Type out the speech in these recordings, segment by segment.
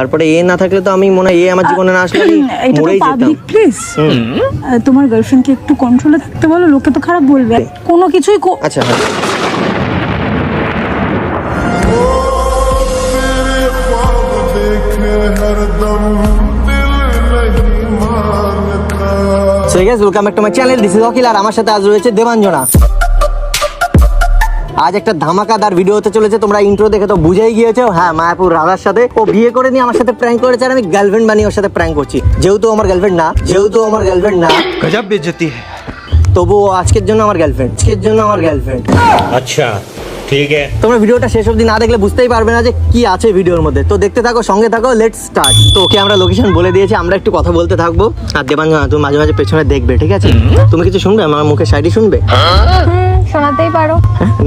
তারপরে এ না থাকলে তো আমি মনে হয় এ আমার জীবনে না আসলে আমি মরেই যেতাম। প্লিজ তোমার গার্লফ্রেন্ডকে একটু কন্ট্রোলে থাকতে বলো, লোকে তো খারাপ বলবে কোনো কিছুই। আচ্ছা হ্যাঁ ঠিক আছে, welcome back to my channel, this is Akhil আর আমার সাথে আজ রয়েছে দেবাঞ্জনা। আজ একটা ধামাকাদার ভিডিও হতে চলেছে, তোমরা ইন্ট্রো দেখে তো বুঝেই গিয়েছো। হ্যাঁ, মায়াপুর রাধার সাথে ও বিয়ে করে নিয়ে আমার সাথে প্র্যাঙ্ক করেছে আর আমি গার্লফ্রেন্ড বানিয়ে ওর সাথে প্র্যাঙ্ক করছি। যেহেতু আমার গার্লফ্রেন্ড না गजब बेइज्जती है। তবুও আজকের জন্য আমার গার্লফ্রেন্ড। अच्छा ठीक है। তোমরা ভিডিওটা শেষ অবধি না দেখলে বুঝতেই পারবে না যে কি আছে ভিডিওর মধ্যে। তো দেখতে থাকো, সঙ্গে থাকো, লেটস স্টার্ট। তো ওকে আমরা লোকেশন বলে দিয়েছি, আমরা একটু কথা বলতে থাকবো। আর দেবাঞ্জনা তুমি মাঝে মাঝে পেছনে দেখবে, ঠিক আছে? তুমি কিছু শুনবে, আমার মুখে শায়রি শুনবে? শোনাতেই পারো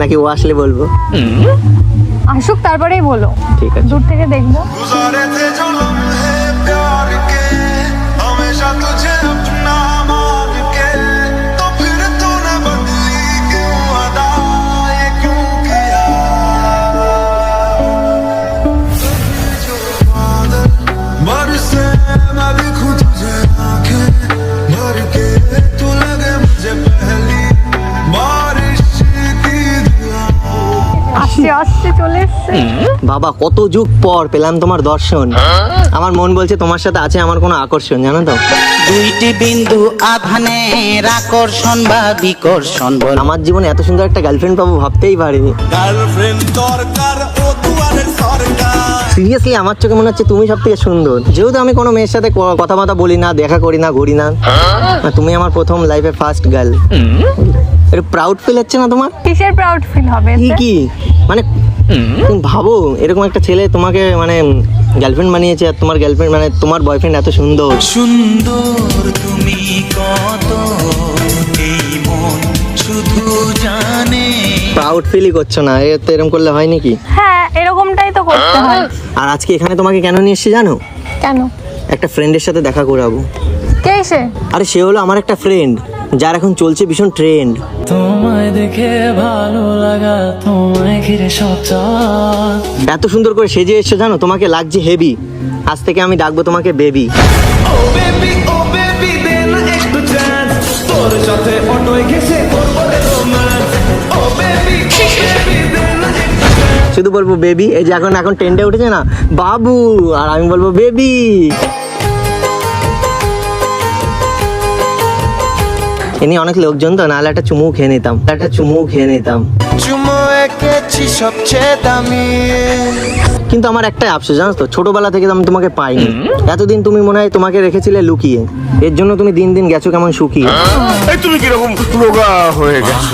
নাকি ও আসলে বলবো? আসুক তারপরেই বলো, ঠিক আছে। দূর থেকে দেখবো। गुजारे थे जो लम्हे प्यार के हमेशा तुझे अपना मान के, तो फिर तूने बदली क्यों अदा, ये क्यों किया? जो बादल बरसे मैं दिखूं तुझे आंखें भर के, तू लगे मुझे पहली बारिश की दुआ। আসছে আসছে চলে এসছে। বাবা, কত যুগ পর পেলাম তোমার দর্শন। আমার মন বলছে তোমার সাথে আছে আমার কোনো আকর্ষণ, জানো তো? দুইটি বিন্দু আধানের আকর্ষণ বা বিকর্ষণ বল। আমার জীবনে এত সুন্দর একটা গার্লফ্রেন্ড পাবো ভাবতেই পারিনি। গার্লফ্রেন্ড দরকার ও দুয়ারের সরকার। সিরিয়াসলি আমার চোখে মনে হচ্ছে তুমি সব থেকে সুন্দর। যেহেতু আমি কোনো মেয়ের সাথে কথাবার্তা বলি না, দেখা করি না, ঘুরি না, তুমি আমার প্রথম লাইফে ফার্স্ট গার্ল। একটু প্রাউড ফিল হচ্ছে না তোমার? কিসের প্রাউড ফিল হবে? কি মানে তুমি ভাবো এরকম একটা ছেলে তোমাকে মানে গার্লফ্রেন্ড বানিয়েছে, আর তোমার গার্লফ্রেন্ড মানে তোমার বয়ফ্রেন্ড এত সুন্দর। সুন্দর তুমি কত, এই মন শুধু জানে। প্রাউড ফিলই করছো না, এ তো এরকম করলে হয় নাকি? হ্যাঁ, এরকমটাই তো করতে হয়। আর আজকে এখানে তোমাকে কেন নিয়ে এসেছি জানো? কেন? একটা ফ্রেন্ডের সাথে দেখা করাবো। কে সে? আরে সে হলো আমার একটা ফ্রেন্ড, যার এখন চলছে ভীষণ ট্রেন্ড। তোমায় দেখে ভালো লাগা, তোমায় ঘিরে সব চাঁদ। এত সুন্দর করে সেজে এসছো জানো, তোমাকে লাগছে হেভি। আজ থেকে আমি ডাকবো তোমাকে বেবি। ও বেবি দে না একটু চান্স, তোর সাথে অটোয় ঘেসে করবো রে রোম্যান্স। ও বেবি দে না একটু চান্স। শুধু বলবো বেবি। এই যে এখন ট্রেন্ডে উঠেছে না বাবু, আর আমি বলবো বেবি। এনি অনেক লোকজন তো, নাহলে একটা চুমু খেয়ে নিতাম। চুমো এঁকেছি সবচেয়ে দামি। কিন্তু আমার একটাই আফসোস জানো তো, ছোটবেলা থেকে আমি তোমাকে পাইনি। এতদিন তুমি মনে হয় তোমাকে রেখেছিলে লুকিয়ে, এর জন্য তুমি দিন দিন গেছো কেমন শুকিয়ে। এই তুমি কিরকম রোগা হয়ে গেছো,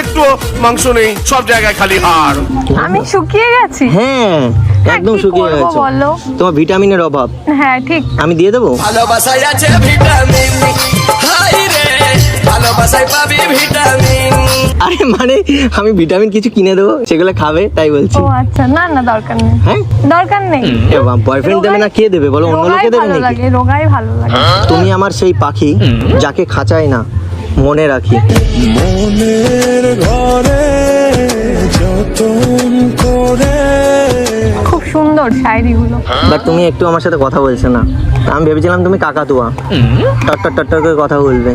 একটু মাংস নেই, সব জায়গায় খালি হাড়। আমি শুকিয়ে গেছি? হ্যাঁ, একদম কি শুকিয়ে করবো গেছো। বলো? তোমার ভিটামিনের অভাব। হ্যাঁ ঠিক। আমি দিয়ে দেবো। ভালোবাসায় আছে ভিটামিন, হাই রে ভালোবাসায় পাবি ভিটামিন। আরে মানে আমি ভিটামিন কিছু কিনে দেবো, সেগুলো খাবে তাই বলছি। ও আচ্ছা, না না দরকার নেই। হ্যাঁ, দরকার নেই। বয়ফ্রেন্ড দেবে না, কে দেবে বলো? অন্য রোগাই লোকে দেবে ভালো নাকি? লাগে, রোগাই ভালো লাগে। তুমি আমার সেই পাখি, যাকে খাঁচাই না মনে রাখি। মনের ঘরে যতন করে। খুব সুন্দর শায়রি গুলো। বাট তুমি একটু আমার সাথে কথা বলছো না। আমি ভেবেছিলাম তুমি কাকাতুয়া, টট্টর করে কথা বলবে।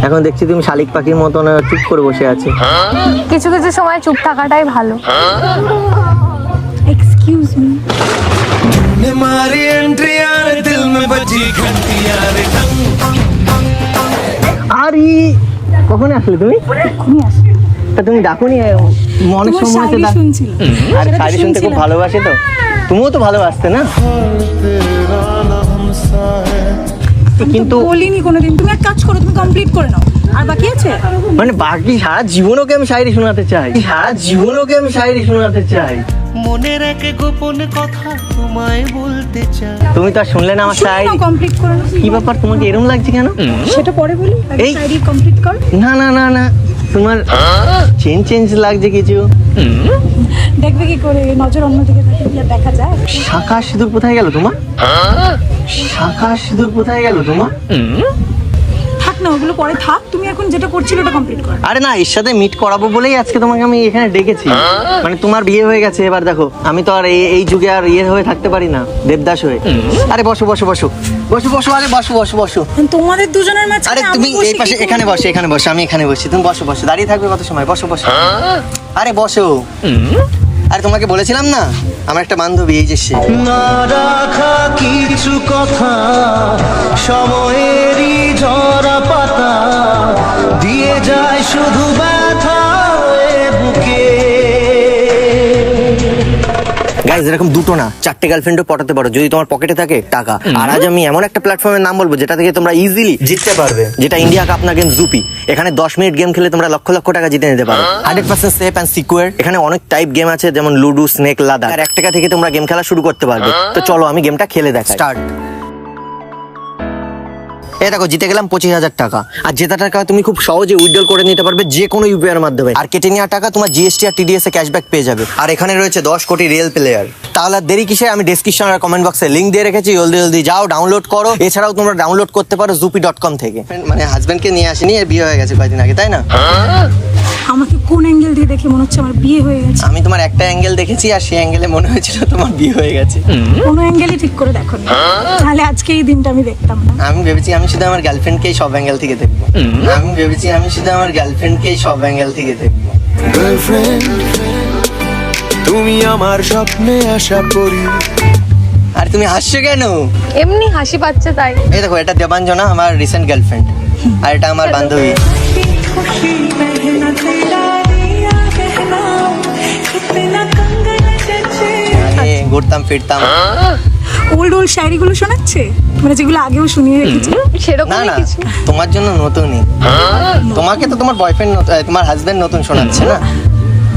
এখন দেখছি তুমি শালিক পাখির মতন চুপ করে বসে আছে। কিছু কিছু সময় চুপ থাকাটাই ভালো। এক্সকিউজ মি, ने मारी एंट्री यार दिल में बजी घंटी यार। আরে কখন আসলে তুমি? এক্ষুনি আসো। তা তুমি ডাকুনি মনের তোমার সময় শায়রি শুনছিলাম। আর সেটা তো শাড়ি শুনতে খুব শুনছিলাম। ভালোবাসে তো, তুমিও তো ভালোবাসতে না? तेरा नाम सा है। কিন্তু বলিনি কোনোদিন। তুমি এক কাজ করো, তুমি কমপ্লিট করে নাও। আর বাকি আছে? মানে বাকি সারা জীবনকে আমি শায়রি শোনাতে চাই। মনের এক গোপন কথা তোমায় বলতে চাই। তুমি তো আর শুনলে না আমার শায়রি। কমপ্লিট করে নাও। কি ব্যাপার, তোমাকে এরকম লাগছে কেন? সেটা পরে বলি, আগে এই। শায়রি কমপ্লিট কর। না, তোমার চেঞ্জ লাগছে কিছু। দেখবে কি করে, নজর অন্যদিকে থাকে, কি আর দেখা যায়? শাখা সিঁদুর কোথায় গেল তোমার? থাক না, ওগুলো পরে থাক, তুমি এখন যেটা করছিলে ওটা কমপ্লিট করো। আরে না, এর সাথে মিট করাবো বলেই আজকে তোমাকে আমি এখানে ডেকেছি। মানে তোমার বিয়ে হয়ে গেছে, এবার দেখো আমি তো আর এই যুগে আর ইয়ে হয়ে থাকতে পারি না, দেবদাস হয়ে। আরে বসো বসো বসো বসো বসো, আরে বসো বসো বসো। তোমাদের দুজনের আরে মাঝখানে তুমি আমি বসে এই পাশে কি করব? এখানে বসো, এখানে বসো, আমি এখানে বসছি, তুমি বসো বসো, দাঁড়িয়ে থাকবে কত সময়, বসো বসো। আরে বসো। আরে তোমাকে বলেছিলাম না আমার একটা বান্ধবী, এই যে সে। না রাখা কিছু কথা সময়েরই ঝরা পাতা দিয়ে যায় শুধু ব্যথা এ বুকে। গাইজ এরকম দুটো না, 4টে গার্লফ্রেন্ডও পটাতে পারো যদি তোমার পকেটে থাকে টাকা। আর আজ আমি এমন একটা প্ল্যাটফর্মের নাম বলবো যেটা থেকে তোমরা ইজিলি জিততে পারবে, যেটা ইন্ডিয়া কাপ না গেম জুপি। এখানে 10 মিনিট গেম খেলে তোমরা লক্ষ লক্ষ টাকা জিতে নিতে পারো। 100% সেফ অ্যান্ড সিকিউর। এখানে অনেক টাইপ গেম আছে, যেমন লুডো, স্নেক, লাদা। আর 1 টাকা থেকে তোমরা গেম খেলা শুরু করতে পারবে। তো চলো আমি গেমটা খেলে দেখাই। স্টার্ট। এই দেখো জিতে গেলাম 25,000 টাকা। আর জেতা টাকা তুমি খুব সহজে উইথড্রল করে নিতে পারবে যে কোনো ইউপিআই এর মাধ্যমে। আর কেটে নেওয়া টাকা তোমার জিএসটি আর টিডিএস এ ক্যাশব্যাক পেয়ে যাবে। আর এখানে রয়েছে 10 কোটি রিয়েল প্লেয়ার। তাহলে আর দেরি কিসে, আমি ডেসক্রিপশন আর কমেন্ট বক্সে লিংক দিয়ে রেখেছি, জলদি জলদি যাও ডাউনলোড করো। এছাড়াও তোমরা ডাউনলোড করতে পারো zupi.com থেকে। মানে হাজবেন্ডকে নিয়ে আসেনি, এর বিয়ে হয়ে গেছে কয়েকদিন আগে, তাই না? আমাকে কোন অ্যাঙ্গেল দিয়ে দেখে মনে হচ্ছে আমার বিয়ে হয়ে গেছে? আমি তোমার একটা অ্যাঙ্গেল দেখেছি আর সেই অ্যাঙ্গেলে মনে হয়েছিল তোমার বিয়ে হয়ে গেছে। কোনো অ্যাঙ্গেলই ঠিক করে দেখো না, তাহলে আজকে এই দিনটা আমি দেখতাম না। আমি ভেবেছি আমি শুধু আমার গার্লফ্রেন্ডকেই সব অ্যাঙ্গেল থেকে দেখবো। আমি ভেবেছি আমি শুধু আমার গার্লফ্রেন্ডকেই সব অ্যাঙ্গেল থেকে দেখবো। গার্লফ্রেন্ড তুমি আমার স্বপ্নে আশা করি। আর তুমি হাসছো কেন? এমনি হাসি পাচ্ছে তাই। এই দেখো, এটা দেবাঞ্জনা, আমার রিসেন্ট গার্লফ্রেন্ড। আর এটা আমার বান্ধবী। আরে ঘুরতাম ফিরতাম। ওল্ড শায়রিগুলো শোনাচ্ছে, মানে যেগুলো আগেও শুনিয়ে রেখেছি। না সেরকমই না, কিছু। তোমার জন্য নতুনই। তোমাকে তো তোমার বয়ফ্রেন্ড, তোমার হাজবেন্ড নতুন শোনাচ্ছে না?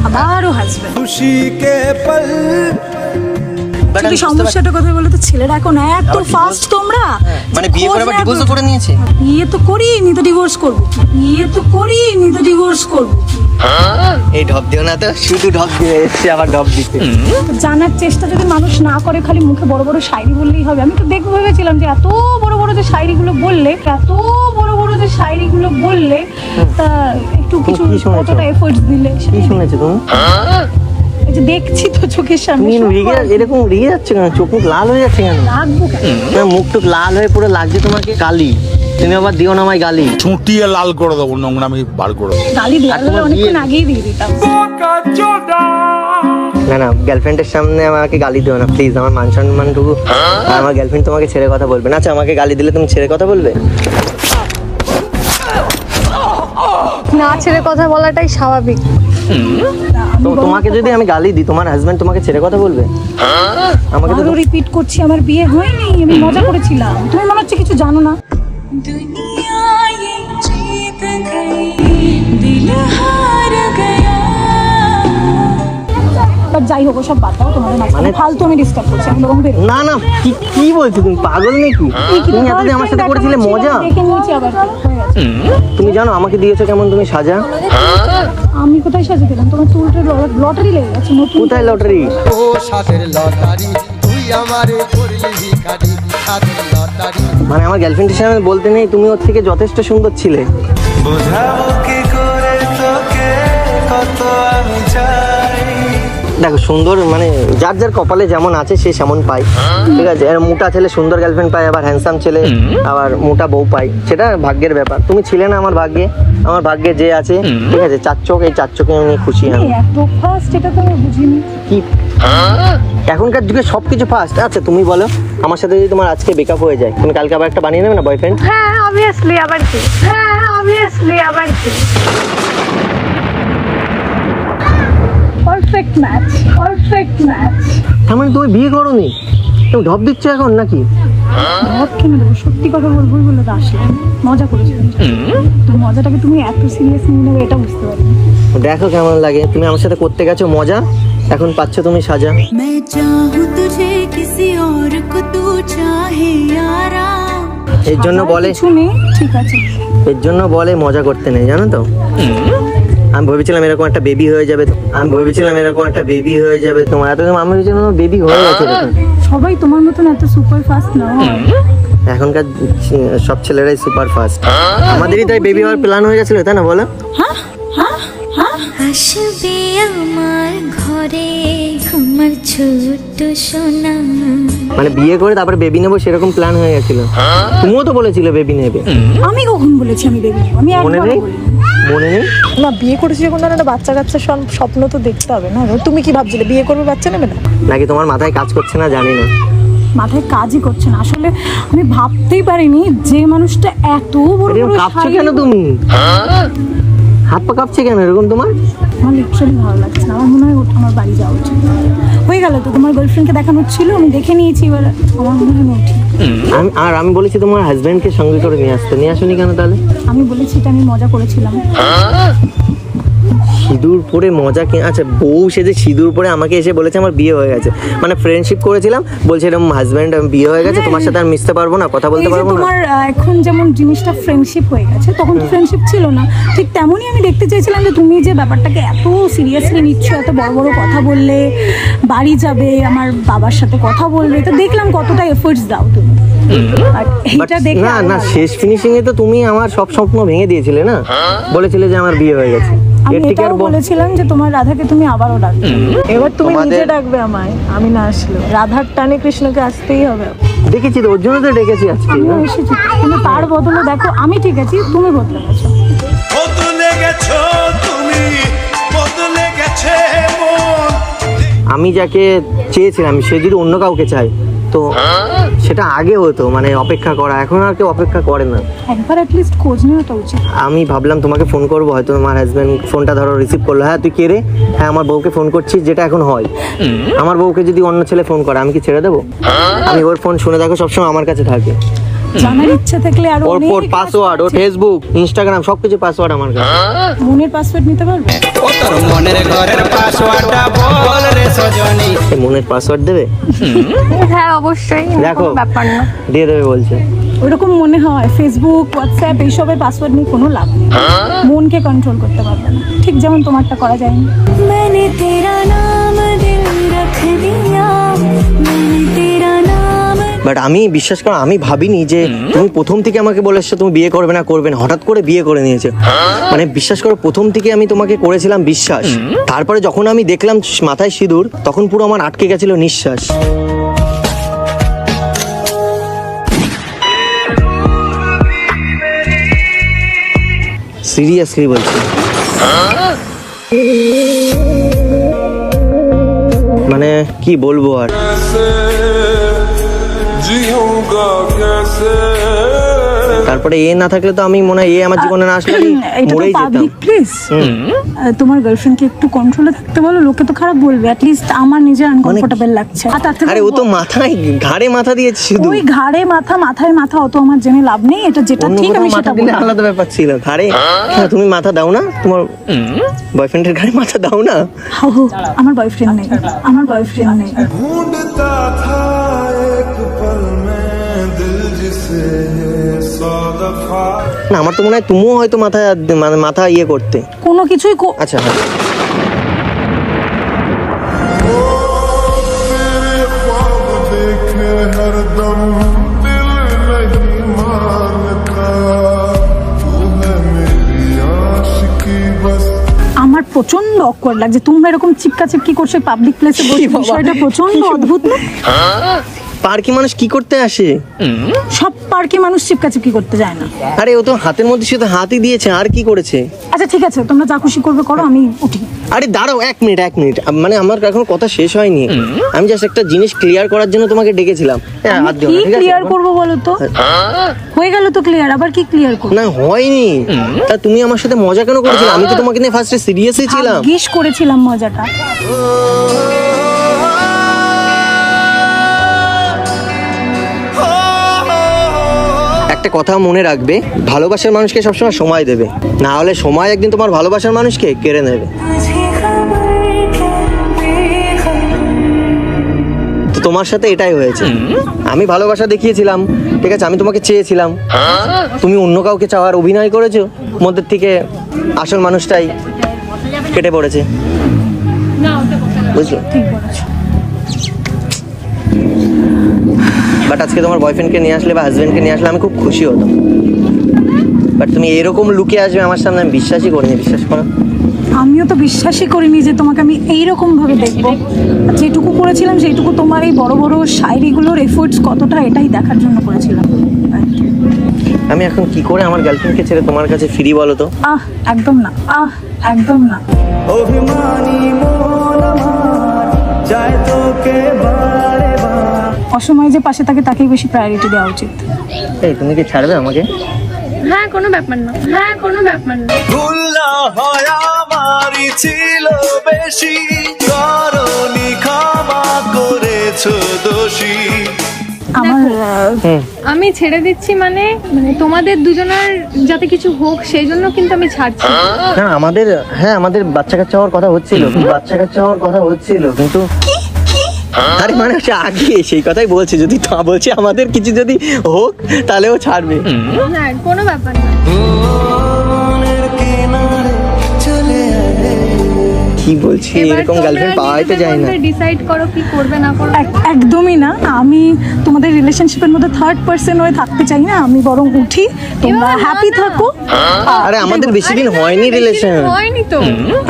আবারও হাসবেন্ড। খুশি কে পল But যদি আমি বুঝতে পারছি- সমস্যাটা কথা বলো তো, ছেলেরা এখন এত আবার ফাস্ট তোমরা। মানে বিয়ে করে আবার ডিভোর্সও করে নিয়েছে। বিয়ে তো করিনি তো ডিভোর্স করবো, বিয়ে তো করিনি তো ডিভোর্স করবো। এই ঢপ দিও না তো, শুধু ঢপ দিয়ে এসছে আবার ঢপ দিতে। জানার চেষ্টা যদি মানুষ না করে, খালি মুখে বড় বড় শায়রি বললেই হবে। আমি তো দেখবো ভেবেছিলাম যে এত বড় বড় যে শায়রিগুলো বললে, এত বড় বড় যে শায়রিগুলো বললে, তা একটু কিছু কি শুনেছো? কতটা এফোর্টস দিলে কি শুনেছো তুমি? এই যে দেখছি তো চোখের সামনে। তুমি সব রেগে এরকম রেগে যাচ্ছে কেন? চোখ মুখ লাল হয়ে যাচ্ছে কেন? রাখবো কেন? তোমার মুখ টুক লাল হয়ে পুরো লাগছে তোমাকে গালি। তুমি আবার দিও না আমায় গালি। ছুটিয়ে লাল করে দেবো, নোংরামি বার করে দেবো। গালি দেওয়া আর তোমার অনেকক্ষণ বিয়ে- আগেই দিয়ে দিতাম। না না, গার্লফ্রেন্ডের সামনে আমাকে গালি দিও না প্লিজ, আমার মান সম্মানটুকু। আর আমার গার্লফ্রেন্ড তোমাকে ছেড়ে কথা বলবে না। আচ্ছা, আমাকে গালি দিলে তুমি ছেড়ে কথা বলবে? না ছেড়ে কথা বলাটাই স্বাভাবিক। তো তোমাকে যদি আমি গালি দিই, তোমার হাজবেন্ড তোমাকে ছেড়ে কথা বলবে? আমাকে তো আরো রিপিট করছি, আমার বিয়ে হয়নি, আমি মজা করেছিলাম। তুমি মনে হচ্ছে কিছু জানো না। বাট যাই হোক, সব বাদ দাও, তোমাদের মাঝখানে ফালতু আমি ডিস্টার্ব করছি, আমি বরং বেরো। না না, কি বলছো তুমি? পাগল নাকি? তুমি এতদিন আমার সাথে করেছিলে মজা। দেখে নিয়েছি আবার হয়ে গেছে। তুমি জানো আমাকে দিয়েছো কেমন তুমি সাজা? আমি কোথায় সাজে দিলাম? তোমার চুলটা লটারি লেগে গেছে নতুন। কোথায় লটারি? ও সাদের লটারি তুই আমারে করলি ভিখারি সাদের লটারি। মানে আমার গার্লফ্রেন্ডের সামনে বলতে নেই, তুমি ওর থেকে যথেষ্ট সুন্দর ছিলে। বোঝাবো কি করে তোকে কত আমি চাই। দেখো সুন্দর মানে যার যার কপালে যেমন আছে সে সেমন পায়, ঠিক আছে? আর মোটা ছেলে সুন্দর গার্লফ্রেন্ড পায়, আবার হ্যান্ডসাম ছেলে আবার মোটা বউ পায়, সেটা ভাগ্যের ব্যাপার। তুমি ছিলে না আমার ভাগ্যে, আমার ভাগ্যে যে আছে, ঠিক আছে? 4 চোখ, এই 4 চোখে আমি খুশি। আমি এত ফার্স্ট, এটা তো আমি বুঝিনি। কি এখনকার যুগে সবকিছু ফার্স্ট। আচ্ছা তুমি বলো, আমার সাথে যদি তোমার আজকে ব্রেকআপ হয়ে যায়, তুমি কালকে আবার একটা বানিয়ে নেবে না বয়ফ্রেন্ড? হ্যাঁ অবভিয়াসলি, আবার কি? হ্যাঁ অবভিয়াসলি, আবার কি? Perfect match, perfect match. তার মানে তুমি বিয়ে করোনি, তুমি ঢপ দিচ্ছ এখন নাকি? ভাব কিনে দেবো, সত্যি কথা বলবো বলে তো আসলাম, মজা করেছিলাম। তো মজাটাকে তুমি এত সিরিয়াস নিয়ে নেবে এটা বুঝতে পারিনি। দেখো কেমন লাগে, তুমি আমার সাথে করতে গেছো মজা, এখন পাচ্ছ তুমি সাজা। मैं चाहूं तुझे किसी और को तू चाहे यारा। এর জন্য বলে, কিছু নেই, ঠিক আছে। এর জন্য বলে মজা করতে নেই, জানো তো? আমি ভেবেছিলাম এরকম একটা বেবি হয়ে যাবে, আমি ভেবেছিলাম এরকম একটা বেবি হয়ে যাবে তোমার। এত আমি ভেবেছিলাম বেবি হয়ে গেছে এরকম। সবাই তোমার মতন এত সুপার ফাস্ট না হয়। এখনকার সব ছেলেরাই সুপার ফাস্ট। আমাদেরই তাই বেবি হওয়ার প্ল্যান হয়ে গেছিল, তাই না বলো? আসবে আমার ঘরে আমার ছোট্ট সোনা। মানে বিয়ে করে তারপরে বেবি নেবো সেরকম প্ল্যান হয়ে গেছিল। তুমিও তো বলেছিলে বেবি নেবে। আমি কখন বলেছি আমি বেবি নেবো? আমি মনে একবারও নেই? বলিনি। মনে নেই? না, বিয়ে করেছি যখন ধরো একটা বাচ্চা কাচ্চা স্বপ্ন তো দেখতে হবে না? তুমি কি ভাবছিলে বিয়ে করবে বাচ্চা নেবে না? নাকি তোমার মাথায় কাজ করছে না জানি না। মাথায় কাজই করছে না আসলে। আমি ভাবতেই পারিনি যে মানুষটা এত বড় এরকম বড় কাঁপছো শাড়ি- কেন তুমি? হাত পা কাঁপছে কেন এরকম তোমার? আমার লিটারালি ভালো লাগছে না। আমার মনে হয় আমার বাড়ি যাওয়া উচিত। হয়ে গেল তো, তোমার গার্লফ্রেন্ডকে দেখানো ছিল, আমি দেখে নিয়েছি, এবার আমার মনে হয় উঠি। আমি বলেছি তোমার হাজবেন্ডকে সঙ্গে করে নিয়ে আসতে, নিয়ে আসোনি কেন তাহলে? আমি বলেছি এটা আমি মজা করেছিলাম। সিঁদুর পরে মজা কি? আচ্ছা, বউ সেজে সিঁদুর পরে আমাকে এসে বলেছে আমার বিয়ে হয়ে গেছে। মানে ফ্রেন্ডশিপ করেছিলাম, বলছে এরকম হাজব্যান্ড বিয়ে হয়ে গেছে, তোমার সাথে আর মিশতে পারবো না, কথা বলতে এই যে পারবো না। তোমার এখন যেমন জিনিসটা ফ্রেন্ডশিপ হয়ে গেছে, তখন তো ফ্রেন্ডশিপ ছিল না। ঠিক তেমনই আমি দেখতে চেয়েছিলাম যে তুমি যে ব্যাপারটাকে এত সিরিয়াসলি নিচ্ছ, এত বড় বড় কথা বললে, বাড়ি যাবে, আমার বাবার সাথে কথা বলবে, তো দেখলাম কতটা এফোর্টস দাও তুমি। আর But এটা দেখে না আরো না, ভালো শেষ ফিনিশিং এ তো তুমি আমার সব স্বপ্ন ভেঙে দিয়েছিলে না, বলেছিলে যে আমার বিয়ে হয়ে গেছে। আমি এর থেকে এটাও আর বলেছিলাম যে তোমার রাধাকে তুমি আবারও ডাকবে। এবার তুমি তোমাদের- নিজে ডাকবে আমায়, আমি না আসলে। রাধার টানে কৃষ্ণকে আসতেই হবে। দেখেছি তো, ওর জন্য তো ডেকেছি আজকে। আমিও এসেছি, কিন্তু তার বদলে দেখো আমি ঠিক আছি, তুমি বদলে গেছো। বদলে গেছো তুমি, বদলে গেছে মন। আমি যাকে চেয়েছিলাম সে যদি অন্য কাউকে চায় তো সেটা আগে হতো, মানে অপেক্ষা করা। এখন আর কেউ অপেক্ষা করে না। একবার অ্যাটলিস্ট খোঁজ নেওয়াটা উচিত। আমি ভাবলাম তোমাকে ফোন করবো, হয়তো তোমার হাজবেন্ড ফোনটা ধরো রিসিভ করলো। হ্যাঁ তুই কে রে? হ্যাঁ আমার বউকে ফোন করছিস, যেটা এখন হয়। আমার বউকে যদি অন্য ছেলে ফোন করে আমি কি ছেড়ে দেবো? আমি ওর ফোন শুনে দেখো সবসময় আমার কাছে থাকে। জানার ইচ্ছা থাকলে আরো ওর অনেক পাসওয়ার্ড, ওর ফেসবুক, ইনস্টাগ্রাম সবকিছু পাসওয়ার্ড আমার কাছে। মনের পাসওয়ার্ড নিতে পারবে? এ মনের পাসওয়ার্ড দেবে? হ্যাঁ অবশ্যই, দেখো। কোনো ব্যাপার না। দিয়ে দেবে বলছে। ওরকম মনে হয় ফেসবুক, হোয়াটসঅ্যাপ এইসবের পাসওয়ার্ড নিয়ে কোনো লাভ নেই। মনকে কন্ট্রোল করতে পারবে না, ঠিক যেমন তোমারটা করা যায়নি। मैंने तेरा नाम दिल रख दिया, मैंने तेरा नाम। বাট আমি বিশ্বাস করো, আমি ভাবিনি যে তুমি প্রথম থেকে আমাকে বলে এসছো তুমি বিয়ে করবে না, হঠাৎ করে বিয়ে করে নিয়েছে। মানে বিশ্বাস করো, প্রথম থেকে আমি তোমাকে করেছিলাম বিশ্বাস। তারপরে যখন আমি দেখলাম মাথায় সিঁদুর, তখন পুরো আমার আটকে গেছিল নিঃশ্বাস। সিরিয়াসলি বলছি। মানে কি বলবো আর। তারপরে এ না থাকলে তো আমি মনে হয়, এ আমার জীবনে না আসলে আমি এটা তো মরেই যেতাম। Public place. তোমার গার্লফ্রেন্ডকে একটু কন্ট্রোলে থাকতে বলো, লোকে তো খারাপ বলবে। অ্যাটলিস্ট আমার নিজের আনকমফোর্টেবল লাগছে। আর তার থেকে আরে ও তো মাথায় ঘাড়ে মাথা দিয়েছে শুধু। ওই ঘাড়ে মাথা, মাথায় মাথা অত আমার জেনে লাভ নেই। এটা যেটা অন্য ঠিক কোথাও আমি মাথা সেটা দিলে বলবো। আলাদা ব্যাপার ছিল। ঘাড়ে হ্যাঁ, তুমি মাথা দাও না, তোমার বয়ফ্রেন্ডের ঘাড়ে মাথা দাও না। হো, আমার বয়ফ্রেন্ড নেই, আমার বয়ফ্রেন্ড নেই। ढूंढता था एक पल में दिल जिसे 100 दफा। না আমার তো মনে হয় তুমিও হয়তো মাথায় মানে মাথা ইয়ে করতে। কোনো কিছুই আচ্ছা হ্যাঁ, तेरे ख्वाब देखे हरदम दिल नहीं मानता, तू है मेरी आशिकी बस। আমার প্রচন্ড অকওয়ার্ড লাগছে। তোমরা এরকম চিপকা চিপকি করছো পাবলিক প্লেসে বসে, বাবা। বিষয়টা প্রচন্ড অদ্ভুত না? পার্কে মানুষ কি করতে আসে? সব পার্কে মানুষ চিপকা চিপকি করতে যায় না। আরে ও তো হাতের মধ্যে শুধু হাতই দিয়েছে, আর কি করেছে? আচ্ছা ঠিক আছে, তোমরা যা খুশি করবে করো, আমি উঠি। আরে দাঁড়াও এক মিনিট, মানে আমার এখনো কথা শেষ হয়নি। আমি জাস্ট একটা জিনিস ক্লিয়ার করার জন্য তোমাকে ডেকেছিলাম। হ্যাঁ, হাত দিও না, কি ঠিক আছে? ক্লিয়ার করবো বলো তো? হয়ে গেল তো ক্লিয়ার, আবার কি ক্লিয়ার করবো? না হয়নি। তা তুমি আমার সাথে মজা কেন করেছিলে? আমি তো তোমাকে নিয়ে ফার্স্টে সিরিয়াসই ছিলাম। গিস করেছিলাম মজাটা। একটা কথা মনে রাখবে, ভালোবাসার মানুষকে সবসময় সময় দেবে, না হলে সময় একদিন তোমার ভালোবাসার মানুষকে কেড়ে নেবে। তো তোমার সাথে এটাই হয়েছে। আমি ভালোবাসা দেখিয়েছিলাম, ঠিক আছে, আমি তোমাকে চেয়েছিলাম, তুমি অন্য কাউকে চাওয়ার অভিনয় করেছো, মধ্যে থেকে আসল মানুষটাই কেটে পড়েছে, বুঝলো? ঠিক বলেছো। বাট আজকে তোমার বয়ফ্রেন্ডকে নিয়ে আসলে বা হাজবেন্ডকে নিয়ে আসলে আমি খুব খুশি হতাম। বাট তুমি এরকম লুকে আসবে আমার সামনে, আমি বিশ্বাসই করিনি, বিশ্বাস করো। আমিও তো বিশ্বাসই করিনি যে তোমাকে আমি এইরকম ভাবে দেখবো। আর যেটুকু করেছিলাম সেইটুকু তোমার এই বড় বড় শায়রিগুলোর এফোর্টস কতটা, এটাই দেখার জন্য করেছিলাম। আমি এখন কি করে আমার গার্লফ্রেন্ডকে ছেড়ে তোমার কাছে ফিরি বলো তো? একদম না, একদম না। অসময়ে যে পাশে থাকে তাকেই বেশি প্রায়োরিটি দেওয়া উচিত। এই তুমি কি ছাড়বে আমাকে? হ্যাঁ কোনো ব্যাপার না, হ্যাঁ কোনো ব্যাপার না। ভুল না হয় আমারই ছিল বেশি, করনি ক্ষমা করেছো দোষী। আমি ছেড়ে দিচ্ছি মানে তোমাদের দুজনের যাতে কিছু হোক সেই জন্য কিন্তু আমি ছাড়ছি না। আমাদের বাচ্চা কাচ্চা হওয়ার কথা হচ্ছিল, কিন্তু আরে মানে হচ্ছে আগে সেই কথাই বলছি, যদি তা বলছি আমাদের কিছু যদি হোক তাহলেও ছাড়বে। হ্যাঁ কোনো ব্যাপার না। কি বলছি, এরকম গার্লফ্রেন্ড পাওয়াই তো যায় না। ডিসাইড করো কি করবে না করবে। একদমই না, আমি তোমাদের রিলেশনশিপের মধ্যে থার্ড পার্সন হয়ে থাকতে চাই না। আমি বরং উঠি, তোমরা হ্যাপি থাকো। আরে আমাদের বেশি দিন হয়নি রিলেশন, হয়নি তো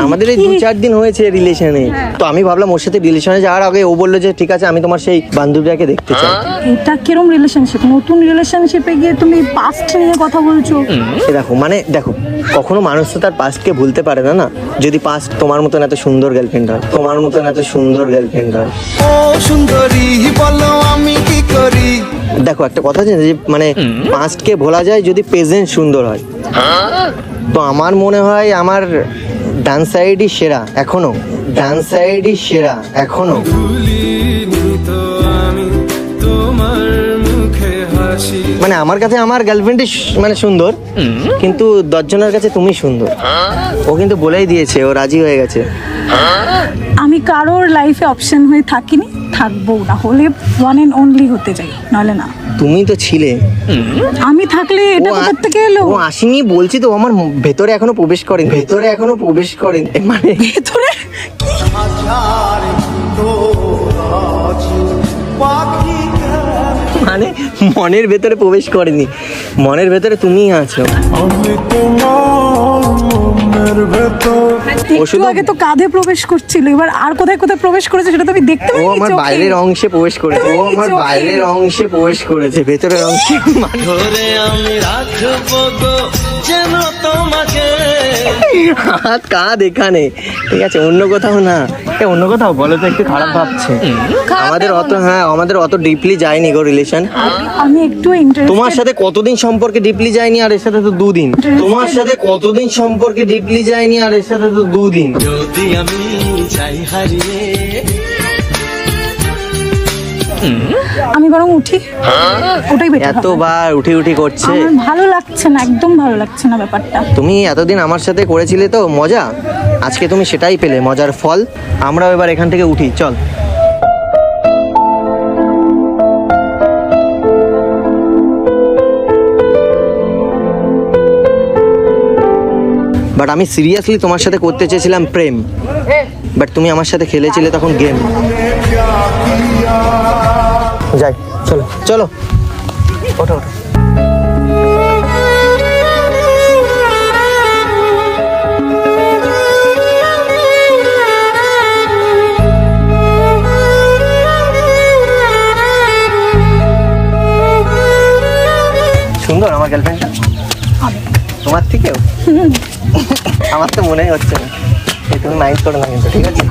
আমাদের এই 2-4 দিন হয়েছে রিলেশনে। তো আমি ভাবলাম ওর সাথে রিলেশনে যাওয়ার আগে ও বললো যে ঠিক আছে আমি তোমার সেই বান্ধবীটাকে দেখতে চাই। এটা কিরম রিলেশনশিপ? নতুন রিলেশনশিপে গিয়ে তুমি পাস্ট নিয়ে কথা বলছো। দেখো কখনো মানুষ তো তার পাস্টকে ভুলতে পারে না। না যদি পাস্ট তোমার মতন এত সুন্দর গার্লফ্রেন্ড হয়, ও সুন্দরী বলো আমি কি করি। দেখো একটা কথা আছে যে মানে পাস্টকে ভোলা যায় যদি প্রেজেন্ট সুন্দর হয়। তো আমার মনে হয় আমার ডান সাইডই সেরা এখনো। মানে আমার কাছে আমার গার্লফ্রেন্ডই মানে সুন্দর, কিন্তু 10 জনের কাছে তুমি সুন্দর। ও কিন্তু বলেই দিয়েছে, ও রাজি হয়ে গেছে। আমি কারোর লাইফে অপশন হয়ে থাকিনি, থাকবো না। হলে ওয়ান এন্ড অনলি হতে চাই, নাহলে না। তুমি তো ছিলে, আমি থাকলে এটা কোথা থেকে এলো? ও আসেনি বলছি তো, আমার ভেতরে এখনো প্রবেশ করেন, মানে ভেতরে মানে মনের ভেতরে প্রবেশ করেনি, মনের ভেতরে তুমিই আছো। একটু আগে তো কাঁধে প্রবেশ করছিল, এবার আর কোথায় কোথায় প্রবেশ করেছে সেটা তো আমি দেখতে পাইনি। ও আমার বাইরের অংশে প্রবেশ করেছে, ভেতরের অংশে। ধরে আমি রাখবো গো যেন তোমাকে। হাত কাঁধ এখানে, ঠিক আছে, অন্য কোথাও না। অন্য কোথাও বলো তো, একটু খারাপ ভাবছে। আমাদের অত ডিপলি যায়নি গো রিলেশন। আমি একটু ইন্টারেস্টেড। তোমার সাথে কতদিন সম্পর্কে ডিপলি যায়নি, আর এর সাথে তো 2 দিন। যদি আমি যাই হারিয়ে। আমি বরং উঠি, ওটাই বেটার। এতবার উঠি করছে, আমার ভালো লাগছে না, একদম ভালো লাগছে না ব্যাপারটা। তুমি এতদিন আমার সাথে করেছিলে তো মজা, আজকে তুমি সেটাই পেলে, মজার ফল। আমরাও এবার এখান থেকে উঠি, চল। বাট আমি সিরিয়াসলি তোমার সাথে করতে চেয়েছিলাম প্রেম, বাট তুমি আমার সাথে খেলেছিলে তখন গেম। যাই, চলো ওঠো। সুন্দর আমার গার্লফ্রেন্ডটা, তোমার থেকেও। আমার তো মনেই হচ্ছে না। তুমি মাইন্ড করো না কিন্তু, ঠিক আছে?